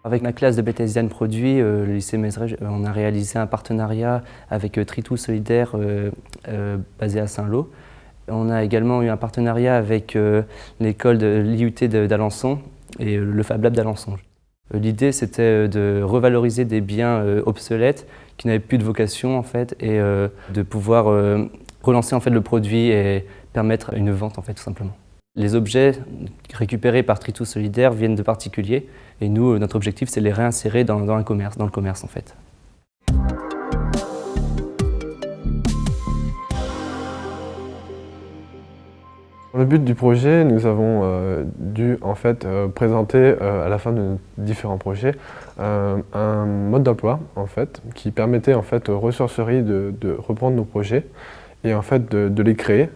Avec ma classe de BTS Design Produit, le lycée Mézeray, on a réalisé un partenariat avec Tritou Solidaire basé à Saint-Lô. On a également eu un partenariat avec l'école de l'IUT d'Alençon et le Fab Lab d'Alençon. L'idée, c'était de revaloriser des biens obsolètes qui n'avaient plus de vocation en fait, et de pouvoir relancer en fait, le produit et permettre une vente en fait, tout simplement. Les objets récupérés par Tritou Solidaire viennent de particuliers et nous, notre objectif, c'est de les réinsérer dans le commerce en fait. Pour le but du projet, nous avons dû en fait présenter à la fin de nos différents projets un mode d'emploi en fait qui permettait en fait aux ressourceries de reprendre nos projets et en fait de les créer.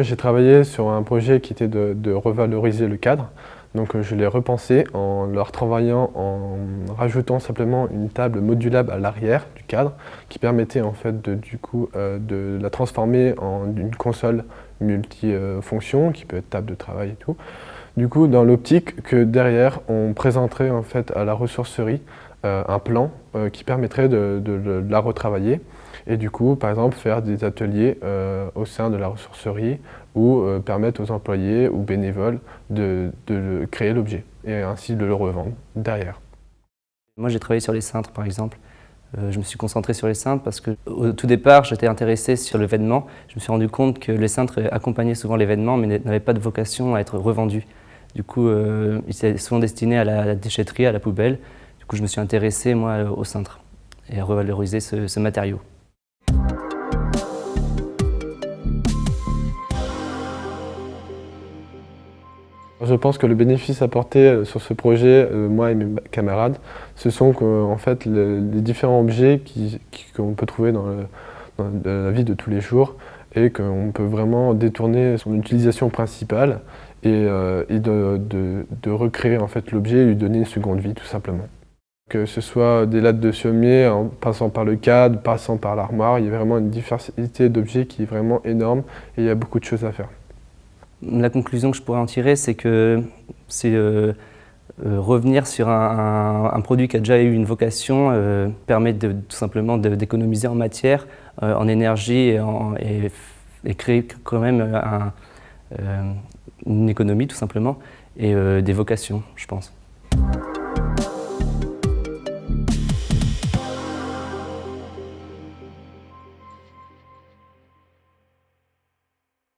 J'ai travaillé sur un projet qui était de revaloriser le cadre, donc je l'ai repensé en leur travaillant en rajoutant simplement une table modulable à l'arrière du cadre qui permettait en fait de la transformer en une console multifonction qui peut être table de travail et tout. Du coup, dans l'optique que derrière, on présenterait en fait à la ressourcerie un plan qui permettrait de la retravailler et du coup, par exemple, faire des ateliers au sein de la ressourcerie ou permettre aux employés ou bénévoles de créer l'objet et ainsi de le revendre derrière. Moi, j'ai travaillé sur les cintres, par exemple. Je me suis concentré sur les cintres parce qu'au tout départ, j'étais intéressé sur le vêtement. Je me suis rendu compte que les cintres accompagnaient souvent les vêtements mais n'avaient pas de vocation à être revendus. Du coup, ils étaient souvent destinés à la déchetterie, à la poubelle. Du coup, je me suis intéressé, moi, aux cintres et à revaloriser ce matériau. Je pense que le bénéfice apporté sur ce projet, moi et mes camarades, ce sont en fait les différents objets qu'on peut trouver dans la vie de tous les jours et qu'on peut vraiment détourner son utilisation principale et de recréer en fait l'objet et lui donner une seconde vie tout simplement. Que ce soit des lattes de sommier, en passant par le cadre, passant par l'armoire, il y a vraiment une diversité d'objets qui est vraiment énorme et il y a beaucoup de choses à faire. La conclusion que je pourrais en tirer, c'est que c'est revenir sur un produit qui a déjà eu une vocation permet tout simplement d'économiser en matière, en énergie et créer quand même une économie tout simplement et des vocations, je pense.